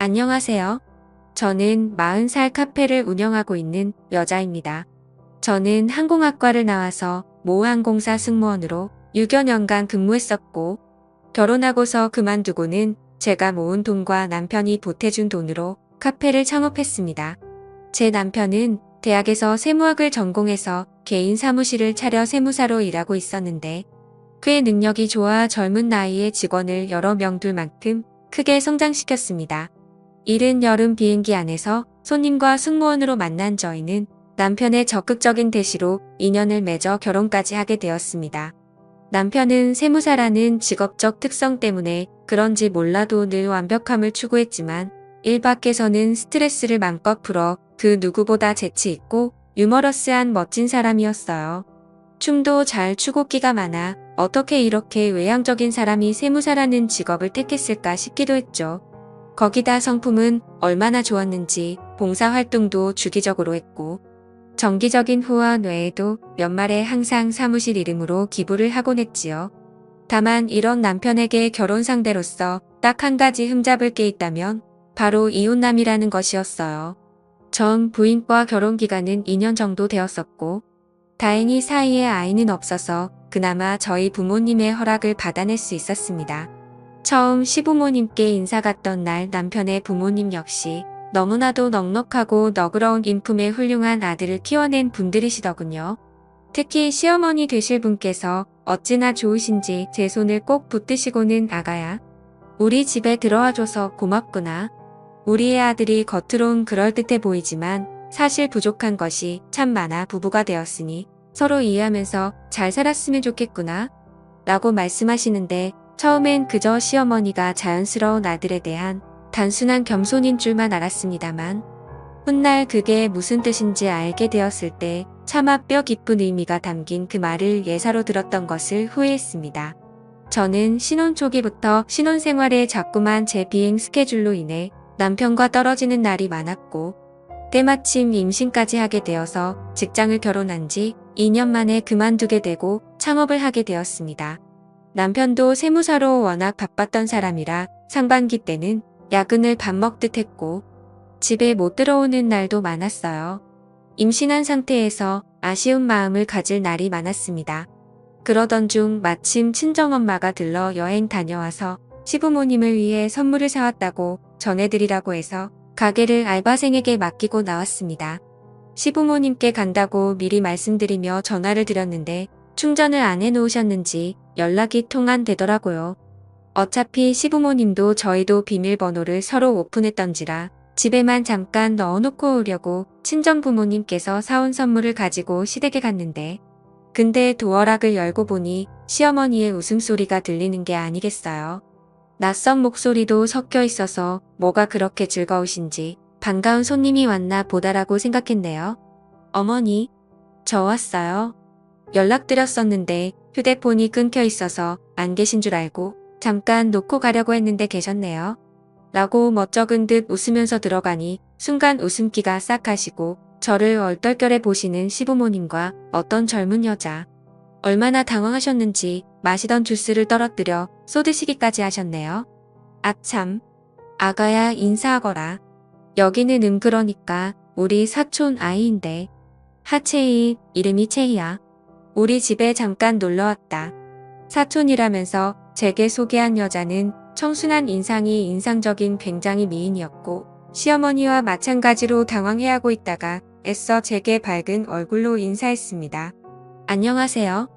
안녕하세요. 저는 40살 카페를 운영하고 있는 여자입니다. 저는 항공학과를 나와서 모 항공사 승무원으로 6여 년간 근무했었고, 결혼하고서 그만두고는 제가 모은 돈과 남편이 보태준 돈으로 카페를 창업했습니다. 제 남편은 대학에서 세무학을 전공해서 개인 사무실을 차려 세무사로 일하고 있었는데, 꽤 능력이 좋아 젊은 나이에 직원을 여러 명 둘 만큼 크게 성장시켰습니다. 이른 여름 비행기 안에서 손님과 승무원으로 만난 저희는 남편의 적극적인 대시로 인연을 맺어 결혼까지 하게 되었습니다. 남편은 세무사라는 직업적 특성 때문에 그런지 몰라도 늘 완벽함을 추구했지만 일 밖에서는 스트레스를 맘껏 풀어 그 누구보다 재치 있고 유머러스한 멋진 사람이었어요. 춤도 잘 추고 끼가 많아 어떻게 이렇게 외향적인 사람이 세무사라는 직업을 택했을까 싶기도 했죠. 거기다 성품은 얼마나 좋았는지 봉사활동도 주기적으로 했고 정기적인 후원 외에도 연말에 항상 사무실 이름으로 기부를 하곤 했지요. 다만 이런 남편에게 결혼 상대로서 딱 한 가지 흠잡을 게 있다면 바로 이혼남이라는 것이었어요. 전 부인과 결혼 기간은 2년 정도 되었었고 다행히 사이에 아이는 없어서 그나마 저희 부모님의 허락을 받아낼 수 있었습니다. 처음 시부모님께 인사 갔던 날 남편의 부모님 역시 너무나도 넉넉하고 너그러운 인품의 훌륭한 아들을 키워낸 분들이시더군요. 특히 시어머니 되실 분께서 어찌나 좋으신지 제 손을 꼭 붙드시고는 아가야, 우리 집에 들어와줘서 고맙구나. 우리의 아들이 겉으론 그럴듯해 보이지만 사실 부족한 것이 참 많아 부부가 되었으니 서로 이해하면서 잘 살았으면 좋겠구나. 라고 말씀하시는데 처음엔 그저 시어머니가 자연스러운 아들에 대한 단순한 겸손인 줄만 알았습니다만 훗날 그게 무슨 뜻인지 알게 되었을 때 차마 뼈 깊은 의미가 담긴 그 말을 예사로 들었던 것을 후회했습니다. 저는 신혼 초기부터 신혼생활에 자꾸만 제 비행 스케줄로 인해 남편과 떨어지는 날이 많았고 때마침 임신까지 하게 되어서 직장을 결혼한 지 2년 만에 그만두게 되고 창업을 하게 되었습니다. 남편도 세무사로 워낙 바빴던 사람이라 상반기 때는 야근을 밥 먹듯 했고 집에 못 들어오는 날도 많았어요. 임신한 상태에서 아쉬운 마음을 가질 날이 많았습니다. 그러던 중 마침 친정엄마가 들러 여행 다녀와서 시부모님을 위해 선물을 사왔다고 전해드리라고 해서 가게를 알바생에게 맡기고 나왔습니다. 시부모님께 간다고 미리 말씀드리며 전화를 드렸는데 충전을 안 해놓으셨는지 연락이 통 안 되더라고요. 어차피 시부모님도 저희도 비밀번호를 서로 오픈했던지라 집에만 잠깐 넣어놓고 오려고 친정부모님께서 사온 선물을 가지고 시댁에 갔는데 근데 도어락을 열고 보니 시어머니의 웃음소리가 들리는 게 아니겠어요. 낯선 목소리도 섞여 있어서 뭐가 그렇게 즐거우신지 반가운 손님이 왔나 보다라고 생각했네요. 어머니, 저 왔어요. 연락드렸었는데 휴대폰이 끊겨 있어서 안 계신 줄 알고 잠깐 놓고 가려고 했는데 계셨네요. 라고 멋쩍은 듯 웃으면서 들어가니 순간 웃음기가 싹 가시고 저를 얼떨결에 보시는 시부모님과 어떤 젊은 여자. 얼마나 당황하셨는지 마시던 주스를 떨어뜨려 쏟으시기까지 하셨네요. 아참, 아가야 인사하거라. 여기는 그러니까 우리 사촌 아이인데. 하채이, 이름이 채희야. 우리 집에 잠깐 놀러왔다. 사촌이라면서 제게 소개한 여자는 청순한 인상이 인상적인 굉장히 미인이었고 시어머니와 마찬가지로 당황해하고 있다가 애써 제게 밝은 얼굴로 인사했습니다. 안녕하세요.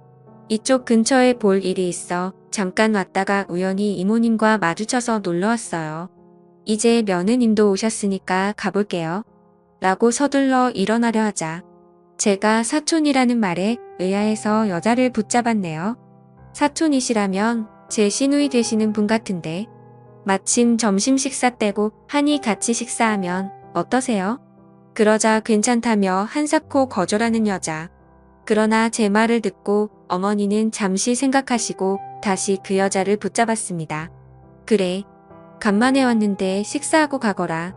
이쪽 근처에 볼 일이 있어 잠깐 왔다가 우연히 이모님과 마주쳐서 놀러왔어요. 이제 며느님도 오셨으니까 가볼게요. 라고 서둘러 일어나려 하자 제가 사촌이라는 말에 의아해서 여자를 붙잡았네요. 사촌이시라면 제 시누이 되시는 분 같은데 마침 점심 식사 때고 하니 같이 식사하면 어떠세요? 그러자 괜찮다며 한사코 거절하는 여자. 그러나 제 말을 듣고 어머니는 잠시 생각하시고 다시 그 여자를 붙잡았습니다. 그래, 간만에 왔는데 식사하고 가거라.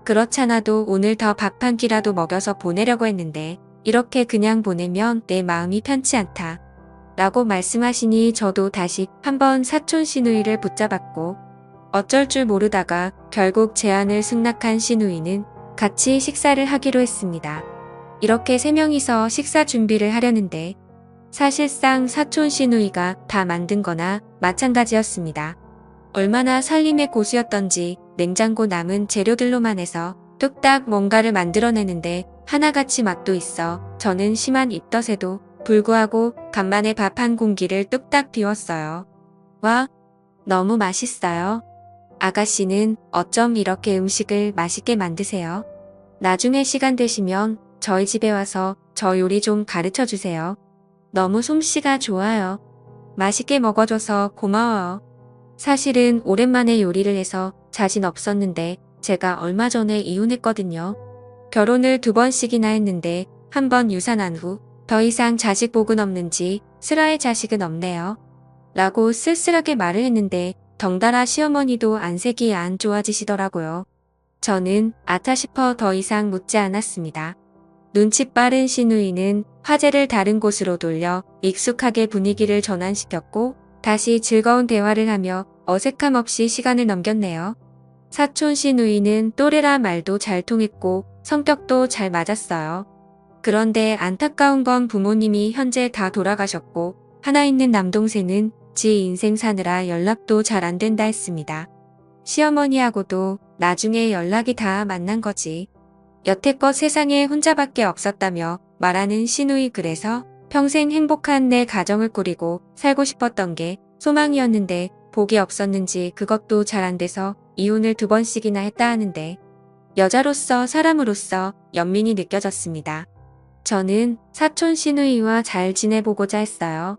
그렇잖아도 오늘 더 밥 한 끼라도 먹여서 보내려고 했는데 이렇게 그냥 보내면 내 마음이 편치 않다. 라고 말씀하시니 저도 다시 한번 사촌 시누이를 붙잡았고 어쩔 줄 모르다가 결국 제안을 승낙한 신우이는 같이 식사를 하기로 했습니다. 이렇게 3명이서 식사 준비를 하려는데 사실상 사촌 시누이가 다 만든 거나 마찬가지였습니다. 얼마나 살림의 고수였던지 냉장고 남은 재료들로만 해서 뚝딱 뭔가를 만들어내는데 하나같이 맛도 있어 저는 심한 입덧에도 불구하고 간만에 밥 한 공기를 뚝딱 비웠어요. 와, 너무 맛있어요. 아가씨는 어쩜 이렇게 음식을 맛있게 만드세요? 나중에 시간 되시면 저희 집에 와서 저 요리 좀 가르쳐 주세요. 너무 솜씨가 좋아요. 맛있게 먹어줘서 고마워요. 사실은 오랜만에 요리를 해서 자신 없었는데 제가 얼마 전에 이혼했거든요. 결혼을 2번씩이나 했는데 한 번 유산한 후 더 이상 자식 복은 없는지 슬아의 자식은 없네요. 라고 쓸쓸하게 말을 했는데 덩달아 시어머니도 안색이 안 좋아지시더라고요. 저는 아차 싶어 더 이상 묻지 않았습니다. 눈치 빠른 시누이는 화제를 다른 곳으로 돌려 익숙하게 분위기를 전환시켰고 다시 즐거운 대화를 하며 어색함 없이 시간을 넘겼네요. 사촌 시누이는 또래라 말도 잘 통했고 성격도 잘 맞았어요. 그런데 안타까운 건 부모님이 현재 다 돌아가셨고 하나 있는 남동생은 지 인생 사느라 연락도 잘 안 된다 했습니다. 시어머니하고도 나중에 연락이 다 만난 거지. 여태껏 세상에 혼자밖에 없었다며 말하는 시누이 그래서 평생 행복한 내 가정을 꾸리고 살고 싶었던 게 소망이었는데 복이 없었는지 그것도 잘 안 돼서 이혼을 2번씩이나 했다 하는데 여자로서 사람으로서 연민이 느껴졌습니다. 저는 사촌 시누이와 잘 지내보고자 했어요.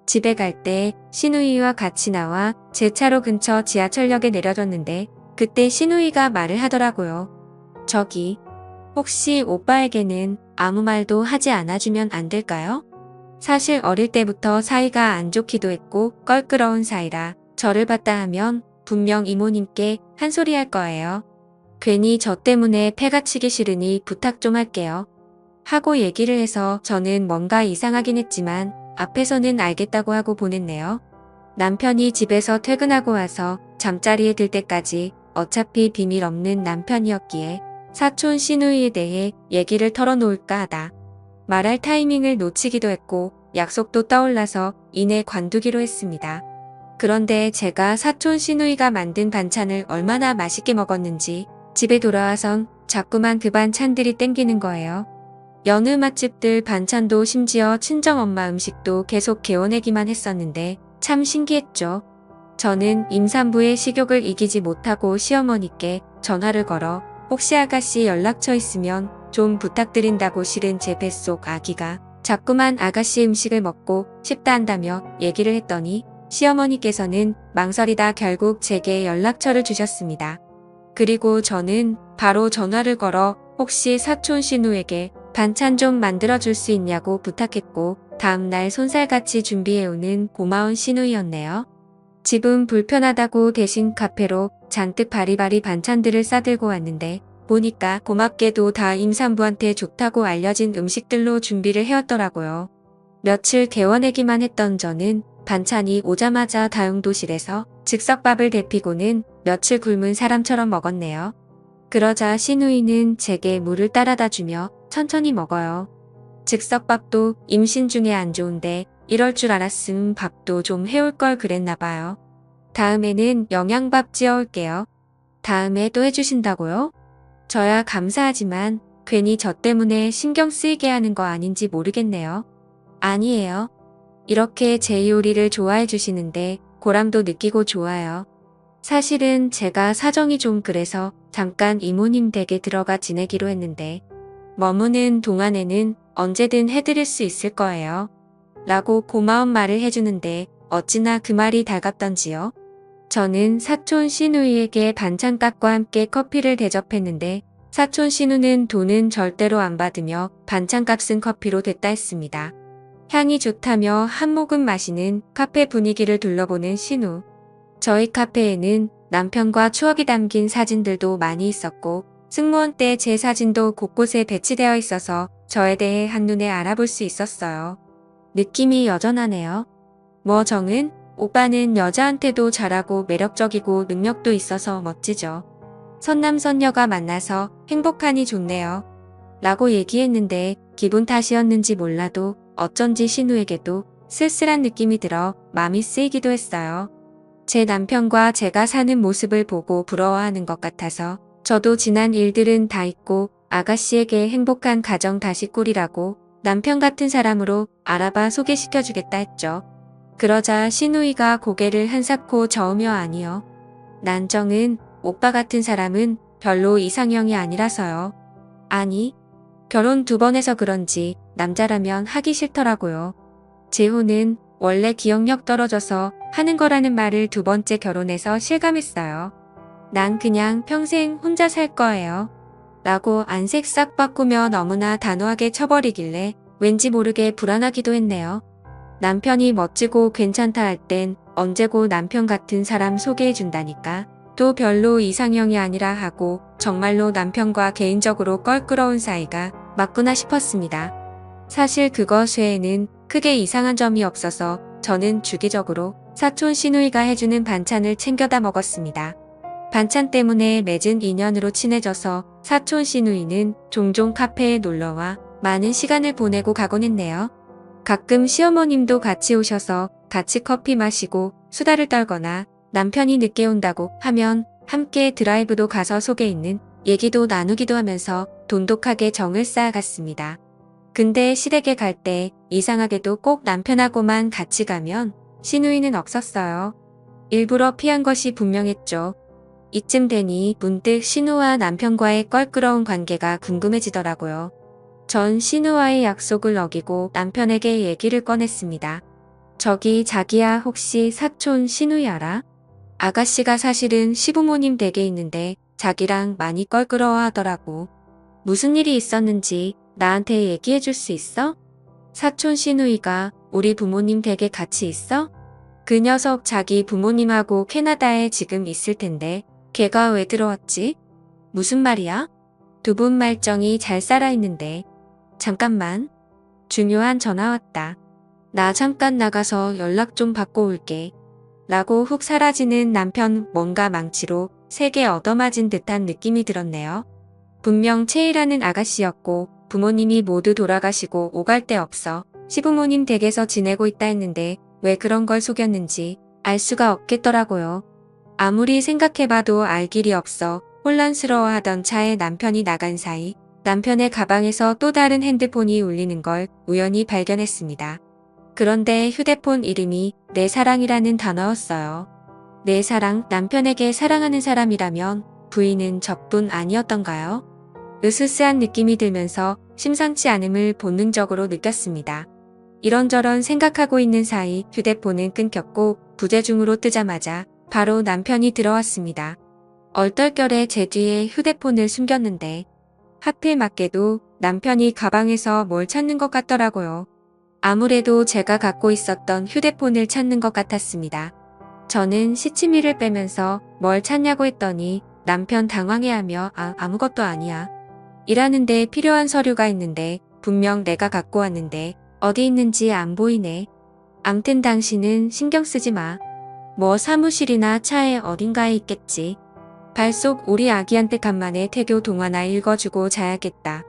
집에 갈 때 시누이와 같이 나와 제 차로 근처 지하철역에 내려줬는데 그때 시누이가 말을 하더라고요. 저기, 혹시 오빠에게는 아무 말도 하지 않아주면 안 될까요? 사실 어릴 때부터 사이가 안 좋기도 했고 껄끄러운 사이라 저를 봤다 하면 분명 이모님께 한 소리 할 거예요. 괜히 저 때문에 패가 치기 싫으니 부탁 좀 할게요. 하고 얘기를 해서 저는 뭔가 이상하긴 했지만 앞에서는 알겠다고 하고 보냈네요. 남편이 집에서 퇴근하고 와서 잠자리에 들 때까지 어차피 비밀 없는 남편이었기에 사촌 시누이에 대해 얘기를 털어놓을까 하다 말할 타이밍을 놓치기도 했고 약속도 떠올라서 이내 관두기로 했습니다. 그런데 제가 사촌 시누이가 만든 반찬을 얼마나 맛있게 먹었는지 집에 돌아와선 자꾸만 그 반찬들이 땡기는 거예요. 여느 맛집들 반찬도 심지어 친정엄마 음식도 계속 개워내기만 했었는데 참 신기했죠. 저는 임산부의 식욕을 이기지 못하고 시어머니께 전화를 걸어 혹시 아가씨 연락처 있으면 좀 부탁드린다고 실은 제 뱃속 아기가 자꾸만 아가씨 음식을 먹고 싶다 한다며 얘기를 했더니 시어머니께서는 망설이다 결국 제게 연락처를 주셨습니다. 그리고 저는 바로 전화를 걸어 혹시 사촌 시누에게 반찬 좀 만들어줄 수 있냐고 부탁했고 다음날 손살같이 준비해오는 고마운 시누이였네요. 집은 불편하다고 대신 카페로 잔뜩 바리바리 반찬들을 싸들고 왔는데 보니까 고맙게도 다 임산부한테 좋다고 알려진 음식들로 준비를 해왔더라고요. 며칠 개워내기만 했던 저는 반찬이 오자마자 다용도실에서 즉석밥을 데피고는 며칠 굶은 사람처럼 먹었네요. 그러자 시누이는 제게 물을 따라다 주며 천천히 먹어요. 즉석밥도 임신 중에 안 좋은데 이럴 줄 알았음 밥도 좀 해올 걸 그랬나 봐요. 다음에는 영양밥 지어올게요. 다음에 또 해주신다고요? 저야 감사하지만 괜히 저 때문에 신경 쓰이게 하는 거 아닌지 모르겠네요. 아니에요. 이렇게 제 요리를 좋아해 주시는데 보람도 느끼고 좋아요. 사실은 제가 사정이 좀 그래서 잠깐 이모님 댁에 들어가 지내기로 했는데 머무는 동안에는 언제든 해드릴 수 있을 거예요. 라고 고마운 말을 해주는데 어찌나 그 말이 달갑던지요. 저는 사촌 시누이에게 반찬값과 함께 커피를 대접했는데 사촌 시누는 돈은 절대로 안 받으며 반찬값은 커피로 됐다 했습니다. 향이 좋다며 한 모금 마시는 카페 분위기를 둘러보는 시누. 저희 카페에는 남편과 추억이 담긴 사진들도 많이 있었고 승무원 때 제 사진도 곳곳에 배치되어 있어서 저에 대해 한눈에 알아볼 수 있었어요. 느낌이 여전하네요. 뭐 정은 오빠는 여자한테도 잘하고 매력적이고 능력도 있어서 멋지죠. 선남선녀가 만나서 행복하니 좋네요. 라고 얘기했는데 기분 탓이었는지 몰라도 어쩐지 신우에게도 쓸쓸한 느낌이 들어 마음이 쓰이기도 했어요. 제 남편과 제가 사는 모습을 보고 부러워하는 것 같아서 저도 지난 일들은 다 잊고 아가씨에게 행복한 가정 다시 꾸리라고 남편 같은 사람으로 알아봐 소개시켜주겠다 했죠. 그러자 신우이가 고개를 한사코 저으며 아니요. 난정은 오빠 같은 사람은 별로 이상형이 아니라서요. 아니, 결혼 2번 해서 그런지 남자라면 하기 싫더라고요. 재호는 원래 기억력 떨어져서 하는 거라는 말을 2번째 결혼해서 실감했어요. 난 그냥 평생 혼자 살 거예요. 라고 안색 싹 바꾸며 너무나 단호하게 쳐버리길래 왠지 모르게 불안하기도 했네요. 남편이 멋지고 괜찮다 할 땐 언제고 남편 같은 사람 소개해준다니까. 또 별로 이상형이 아니라 하고 정말로 남편과 개인적으로 껄끄러운 사이가 맞구나 싶었습니다. 사실 그것 외에는 크게 이상한 점이 없어서 저는 주기적으로 사촌 시누이가 해주는 반찬을 챙겨다 먹었습니다. 반찬 때문에 맺은 인연으로 친해져서 사촌 시누이는 종종 카페에 놀러와 많은 시간을 보내고 가곤 했네요. 가끔 시어머님도 같이 오셔서 같이 커피 마시고 수다를 떨거나 남편이 늦게 온다고 하면 함께 드라이브도 가서 속에 있는 얘기도 나누기도 하면서 돈독하게 정을 쌓아갔습니다. 근데 시댁에 갈 때 이상하게도 꼭 남편하고만 같이 가면 시누이는 없었어요. 일부러 피한 것이 분명했죠. 이쯤 되니 문득 신우와 남편과의 껄끄러운 관계가 궁금해지더라고요. 전 신우와의 약속을 어기고 남편에게 얘기를 꺼냈습니다. 저기 자기야 혹시 사촌 신우이 알아? 아가씨가 사실은 시부모님 댁에 있는데 자기랑 많이 껄끄러워 하더라고. 무슨 일이 있었는지 나한테 얘기해 줄 수 있어? 사촌 시누이가 우리 부모님 댁에 같이 있어? 그 녀석 자기 부모님하고 캐나다에 지금 있을 텐데 걔가 왜 들어왔지? 무슨 말이야? 2분 말정이 잘 살아있는데. 잠깐만. 중요한 전화 왔다. 나 잠깐 나가서 연락 좀 받고 올게. 라고 훅 사라지는 남편 뭔가 망치로 세게 얻어맞은 듯한 느낌이 들었네요. 분명 채이라는 아가씨였고 부모님이 모두 돌아가시고 오갈 데 없어 시부모님 댁에서 지내고 있다 했는데 왜 그런 걸 속였는지 알 수가 없겠더라고요. 아무리 생각해봐도 알 길이 없어 혼란스러워하던 차에 남편이 나간 사이 남편의 가방에서 또 다른 핸드폰이 울리는 걸 우연히 발견했습니다. 그런데 휴대폰 이름이 내 사랑이라는 단어였어요. 내 사랑, 남편에게 사랑하는 사람이라면 부인은 저뿐 아니었던가요? 으스스한 느낌이 들면서 심상치 않음을 본능적으로 느꼈습니다. 이런저런 생각하고 있는 사이 휴대폰은 끊겼고 부재중으로 뜨자마자 바로 남편이 들어왔습니다. 얼떨결에 제 뒤에 휴대폰을 숨겼는데 하필 맞게도 남편이 가방에서 뭘 찾는 것 같더라고요. 아무래도 제가 갖고 있었던 휴대폰을 찾는 것 같았습니다. 저는 시치미를 빼면서 뭘 찾냐고 했더니 남편 당황해하며 아무것도 아니야. 일하는데 필요한 서류가 있는데 분명 내가 갖고 왔는데 어디 있는지 안 보이네. 암튼 당신은 신경 쓰지 마. 뭐 사무실이나 차에 어딘가에 있겠지. 발속 우리 아기한테 간만에 태교 동화나 읽어주고 자야겠다.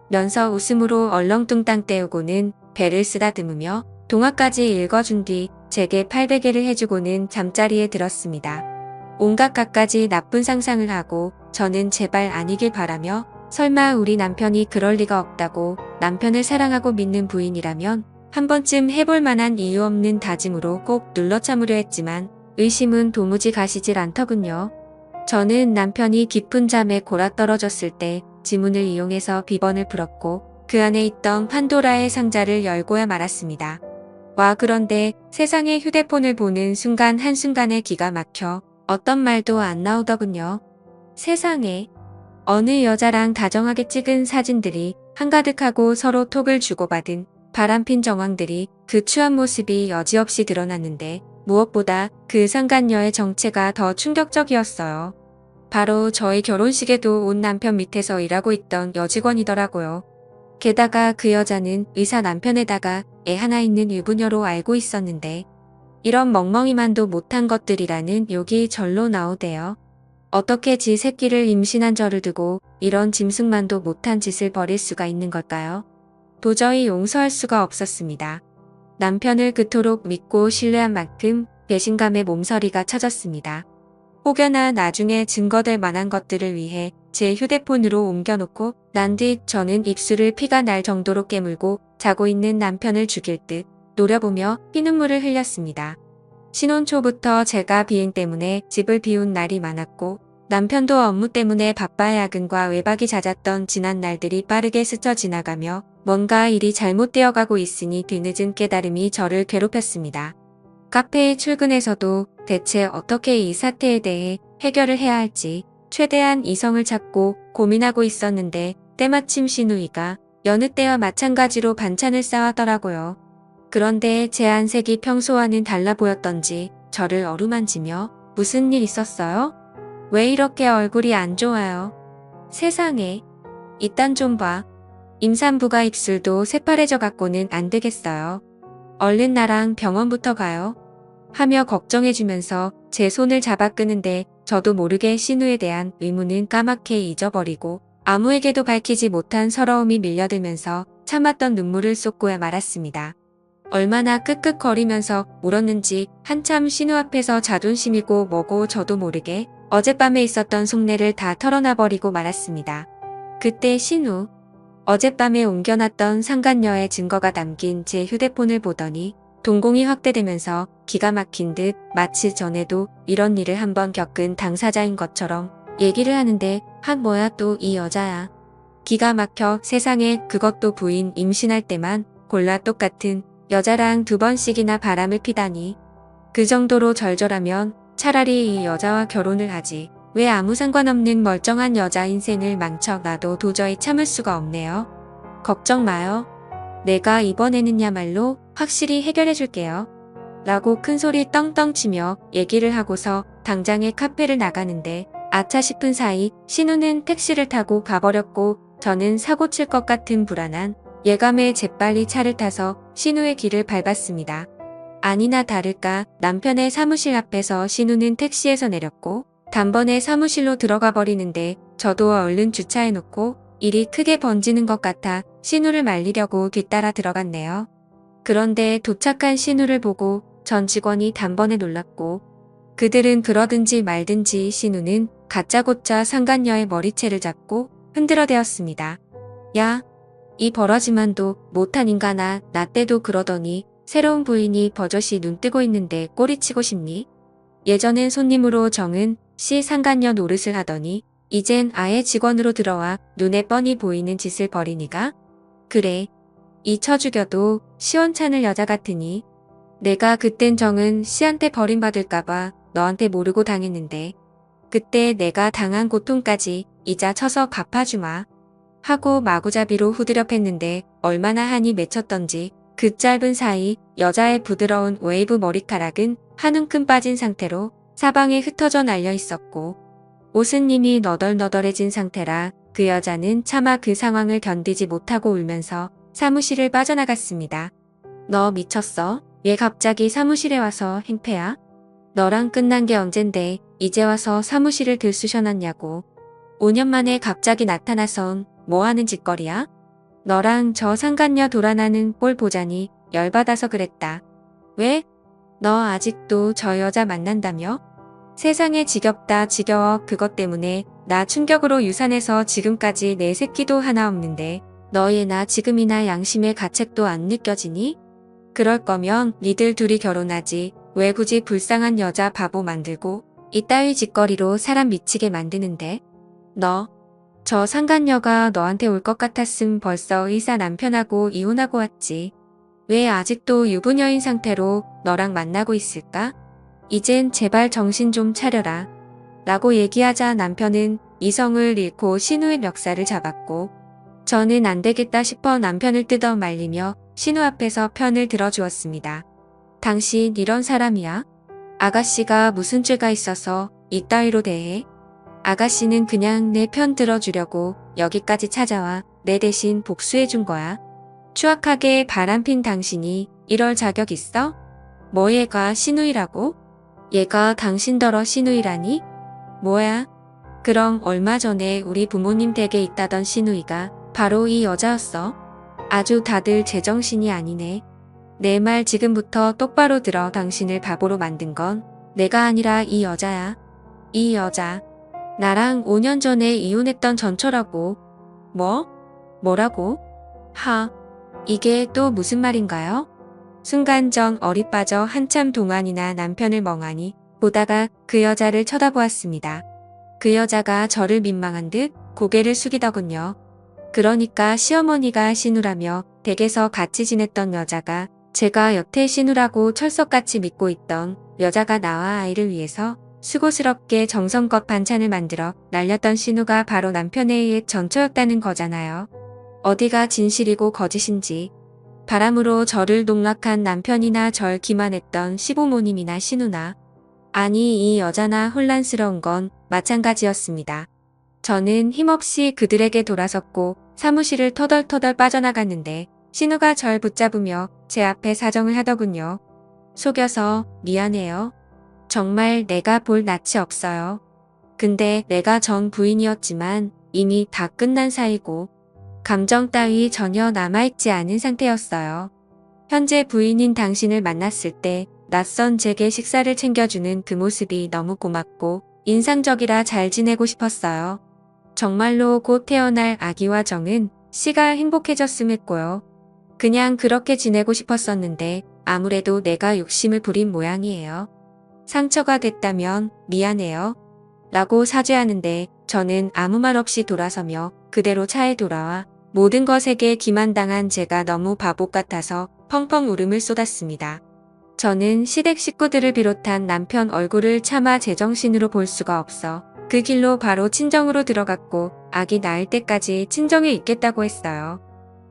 면서 웃음으로 얼렁뚱땅 때우고는 배를 쓰다듬으며 동화까지 읽어준 뒤 제게 800개를 해주고는 잠자리에 들었습니다. 온갖 갖가지 나쁜 상상을 하고 저는 제발 아니길 바라며 설마 우리 남편이 그럴 리가 없다고 남편을 사랑하고 믿는 부인이라면 한 번쯤 해볼 만한 이유 없는 다짐으로 꼭 눌러 참으려 했지만 의심은 도무지 가시질 않더군요. 저는 남편이 깊은 잠에 골아떨어졌을 때 지문을 이용해서 비번을 풀었고 그 안에 있던 판도라의 상자를 열고야 말았습니다. 와 그런데 세상에 휴대폰을 보는 순간 한순간에 기가 막혀 어떤 말도 안 나오더군요. 세상에 어느 여자랑 다정하게 찍은 사진들이 한가득하고 서로 톡을 주고받은 바람핀 정황들이 그 추한 모습이 여지없이 드러났는데 무엇보다 그 상간녀의 정체가 더 충격적이었어요. 바로 저희 결혼식에도 온 남편 밑에서 일하고 있던 여직원이더라고요. 게다가 그 여자는 의사 남편에다가 애 하나 있는 유부녀로 알고 있었는데 이런 멍멍이만도 못한 것들이라는 욕이 절로 나오대요. 어떻게 지 새끼를 임신한 저를 두고 이런 짐승만도 못한 짓을 벌일 수가 있는 걸까요? 도저히 용서할 수가 없었습니다. 남편을 그토록 믿고 신뢰한 만큼 배신감의 몸서리가 쳐졌습니다. 혹여나 나중에 증거될 만한 것들을 위해 제 휴대폰으로 옮겨놓고 난 뒤 저는 입술을 피가 날 정도로 깨물고 자고 있는 남편을 죽일 듯 노려보며 피눈물을 흘렸습니다. 신혼 초부터 제가 비행 때문에 집을 비운 날이 많았고 남편도 업무 때문에 바빠 야근과 외박이 잦았던 지난 날들이 빠르게 스쳐 지나가며 뭔가 일이 잘못되어 가고 있으니 뒤늦은 깨달음이 저를 괴롭혔습니다. 카페에 출근해서도 대체 어떻게 이 사태에 대해 해결을 해야 할지 최대한 이성을 찾고 고민하고 있었는데 때마침 시누이가 여느 때와 마찬가지로 반찬을 싸왔더라고요. 그런데 제 안색이 평소와는 달라 보였던지 저를 어루만지며 무슨 일 있었어요? 왜 이렇게 얼굴이 안 좋아요? 세상에. 이딴 좀 봐. 임산부가 입술도 새파래져 갖고는 안 되겠어요. 얼른 나랑 병원부터 가요. 하며 걱정해주면서 제 손을 잡아 끄는데 저도 모르게 신우에 대한 의문은 까맣게 잊어버리고 아무에게도 밝히지 못한 서러움이 밀려들면서 참았던 눈물을 쏟고야 말았습니다. 얼마나 끄끄거리면서 울었는지 한참 신우 앞에서 자존심이고 뭐고 저도 모르게 어젯밤에 있었던 속내를 다 털어놔버리고 말았습니다. 그때 신우, 어젯밤에 옮겨놨던 상간녀의 증거가 담긴 제 휴대폰을 보더니 동공이 확대되면서 기가 막힌 듯 마치 전에도 이런 일을 한번 겪은 당사자인 것처럼 얘기를 하는데 뭐야 또 이 여자야. 기가 막혀 세상에 그것도 부인 임신할 때만 골라 똑같은 여자랑 2번씩이나 바람을 피다니. 그 정도로 절절하면 차라리 이 여자와 결혼을 하지. 왜 아무 상관없는 멀쩡한 여자 인생을 망쳐 놔도 도저히 참을 수가 없네요. 걱정 마요. 내가 이번에는야말로 확실히 해결해 줄게요. 라고 큰소리 떵떵 치며 얘기를 하고서 당장에 카페를 나가는데 아차 싶은 사이 신우는 택시를 타고 가버렸고 저는 사고 칠 것 같은 불안한 예감에 재빨리 차를 타서 신우의 길을 밟았습니다. 아니나 다를까 남편의 사무실 앞에서 신우는 택시에서 내렸고 단번에 사무실로 들어가 버리는데 저도 얼른 주차해놓고 일이 크게 번지는 것 같아 신우를 말리려고 뒤따라 들어갔네요. 그런데 도착한 신우를 보고 전 직원이 단번에 놀랐고 그들은 그러든지 말든지 신우는 가짜고짜 상간녀의 머리채를 잡고 흔들어대었습니다. 야, 이 버러지만도 못한 인간아, 나 때도 그러더니 새로운 부인이 버젓이 눈 뜨고 있는데 꼬리치고 싶니? 예전엔 손님으로 정은 씨 상간녀 노릇을 하더니 이젠 아예 직원으로 들어와 눈에 뻔히 보이는 짓을 벌이니가? 그래, 이 쳐 죽여도 시원찮을 여자 같으니. 내가 그땐 정은 씨한테 버림받을까봐 너한테 모르고 당했는데 그때 내가 당한 고통까지 이자 쳐서 갚아주마. 하고 마구잡이로 후드려 팼는데 얼마나 한이 맺혔던지 그 짧은 사이 여자의 부드러운 웨이브 머리카락은 한 움큼 빠진 상태로 사방에 흩어져 날려 있었고 옷은 이미 너덜너덜해진 상태라 그 여자는 차마 그 상황을 견디지 못하고 울면서 사무실을 빠져나갔습니다. 너 미쳤어? 얘 갑자기 사무실에 와서 행패야? 너랑 끝난 게 언젠데 이제 와서 사무실을 들쑤셔놨냐고. 5년 만에 갑자기 나타나선 뭐하는 짓거리야? 너랑 저 상간녀 돌아나는 꼴 보자니 열받아서 그랬다. 왜? 너 아직도 저 여자 만난다며? 세상에 지겹다 지겨워. 그것 때문에 나 충격으로 유산해서 지금까지 내 새끼도 하나 없는데 너희 나 지금이나 양심의 가책도 안 느껴지니? 그럴 거면 니들 둘이 결혼하지. 왜 굳이 불쌍한 여자 바보 만들고 이따위 짓거리로 사람 미치게 만드는데? 너, 저 상간녀가 너한테 올 것 같았음 벌써 의사 남편하고 이혼하고 왔지. 왜 아직도 유부녀인 상태로 너랑 만나고 있을까? 이젠 제발 정신 좀 차려라. 라고 얘기하자 남편은 이성을 잃고 신우의 멱살을 잡았고 저는 안 되겠다 싶어 남편을 뜯어 말리며 신우 앞에서 편을 들어주었습니다. 당신 이런 사람이야? 아가씨가 무슨 죄가 있어서 이따위로 대해? 아가씨는 그냥 내 편 들어주려고 여기까지 찾아와 내 대신 복수해준 거야. 추악하게 바람핀 당신이 이럴 자격 있어? 뭐 얘가 신우이라고? 얘가 당신더러 신우이라니? 뭐야? 그럼 얼마 전에 우리 부모님 댁에 있다던 신우이가 바로 이 여자였어? 아주 다들 제정신이 아니네. 내 말 지금부터 똑바로 들어. 당신을 바보로 만든 건 내가 아니라 이 여자야. 이 여자. 나랑 5년 전에 이혼했던 전처라고. 뭐? 뭐라고? 하. 이게 또 무슨 말인가요? 순간 전 어리 빠져 한참 동안이나 남편을 멍하니 보다가 그 여자를 쳐다보았습니다. 그 여자가 저를 민망한 듯 고개를 숙이더군요. 그러니까 시어머니가 신우라며 댁에서 같이 지냈던 여자가 제가 여태 신우라고 철석같이 믿고 있던 여자가 나와 아이를 위해서 수고스럽게 정성껏 반찬을 만들어 날렸던 신우가 바로 남편에 의해 전처였다는 거잖아요. 어디가 진실이고 거짓인지. 바람으로 저를 농락한 남편이나 절 기만했던 시부모님이나 신우나 아니 이 여자나 혼란스러운 건 마찬가지였습니다. 저는 힘없이 그들에게 돌아섰고 사무실을 터덜터덜 빠져나갔는데 신우가 절 붙잡으며 제 앞에 사정을 하더군요. 속여서 미안해요. 정말 내가 볼 낯이 없어요. 근데 내가 전 부인이었지만 이미 다 끝난 사이고 감정 따위 전혀 남아있지 않은 상태였어요. 현재 부인인 당신을 만났을 때 낯선 제게 식사를 챙겨주는 그 모습이 너무 고맙고 인상적이라 잘 지내고 싶었어요. 정말로 곧 태어날 아기와 정은 씨가 행복해졌음 했고요. 그냥 그렇게 지내고 싶었었는데 아무래도 내가 욕심을 부린 모양이에요. 상처가 됐다면 미안해요. 라고 사죄하는데 저는 아무 말 없이 돌아서며 그대로 차에 돌아와 모든 것에게 기만당한 제가 너무 바보 같아서 펑펑 울음을 쏟았습니다. 저는 시댁 식구들을 비롯한 남편 얼굴을 차마 제정신으로 볼 수가 없어 그 길로 바로 친정으로 들어갔고 아기 낳을 때까지 친정에 있겠다고 했어요.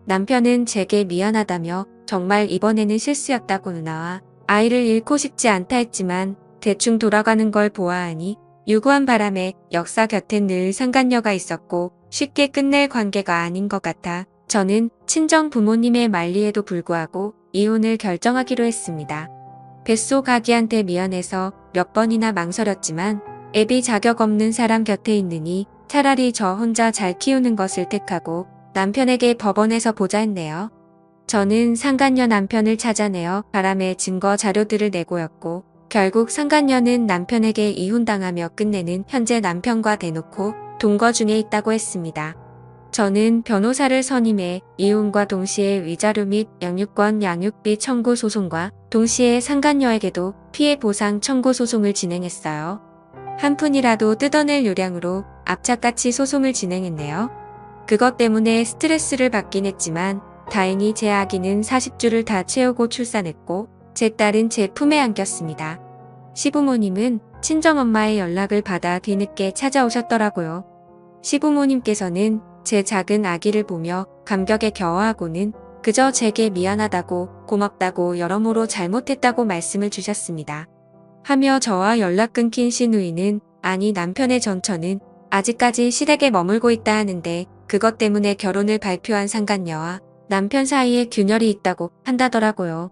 남편은 제게 미안하다며 정말 이번에는 실수였다고 누나와 아이를 잃고 싶지 않다 했지만 대충 돌아가는 걸 보아하니 유구한 바람에 역사 곁엔 늘 상간녀가 있었고 쉽게 끝낼 관계가 아닌 것 같아 저는 친정 부모님의 만리에도 불구하고 이혼을 결정하기로 했습니다. 뱃속 아기한테 미안해서 몇 번이나 망설였지만 애비 자격 없는 사람 곁에 있느니 차라리 저 혼자 잘 키우는 것을 택하고 남편에게 법원에서 보자 했네요. 저는 상간녀 남편을 찾아내어 바람의 증거 자료들을 내고였고 결국 상간녀는 남편에게 이혼당하며 끝내는 현재 남편과 대놓고 동거 중에 있다고 했습니다. 저는 변호사를 선임해 이혼과 동시에 위자료 및 양육권 양육비 청구 소송과 동시에 상간녀에게도 피해 보상 청구 소송을 진행했어요. 한 푼이라도 뜯어낼 요량으로 압착같이 소송을 진행했네요. 그것 때문에 스트레스를 받긴 했지만 다행히 제 아기는 40주를 다 채우고 출산했고 제 딸은 제 품에 안겼습니다. 시부모님은 친정엄마의 연락을 받아 뒤늦게 찾아오셨더라고요. 시부모님께서는 제 작은 아기를 보며 감격에 겨워하고는 그저 제게 미안하다고 고맙다고 여러모로 잘못했다고 말씀을 주셨습니다. 하며 저와 연락 끊긴 신우이는 아니 남편의 전처는 아직까지 시댁에 머물고 있다 하는데 그것 때문에 결혼을 발표한 상간녀와 남편 사이에 균열이 있다고 한다더라고요.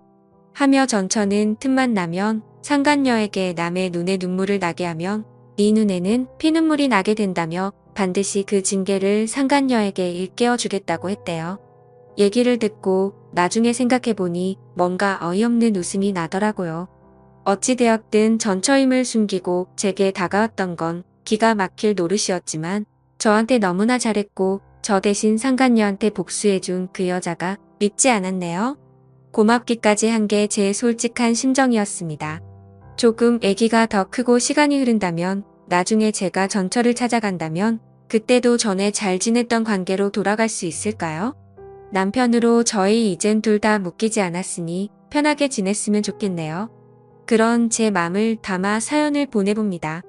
하며 전처는 틈만 나면 상간녀에게 남의 눈에 눈물을 나게 하면 네 눈에는 피눈물이 나게 된다며 반드시 그 징계를 상간녀에게 일깨워 주겠다고 했대요. 얘기를 듣고 나중에 생각해보니 뭔가 어이없는 웃음이 나더라고요. 어찌되었든 전처임을 숨기고 제게 다가왔던 건 기가 막힐 노릇이었지만 저한테 너무나 잘했고 저 대신 상간녀한테 복수해준 그 여자가 밉지 않았네요. 고맙기까지 한 게 제 솔직한 심정이었습니다. 조금 아기가 더 크고 시간이 흐른다면 나중에 제가 전처를 찾아간다면 그때도 전에 잘 지냈던 관계로 돌아갈 수 있을까요? 남편으로 저희 이젠 둘 다 묶이지 않았으니 편하게 지냈으면 좋겠네요. 그런 제 맘을 담아 사연을 보내봅니다.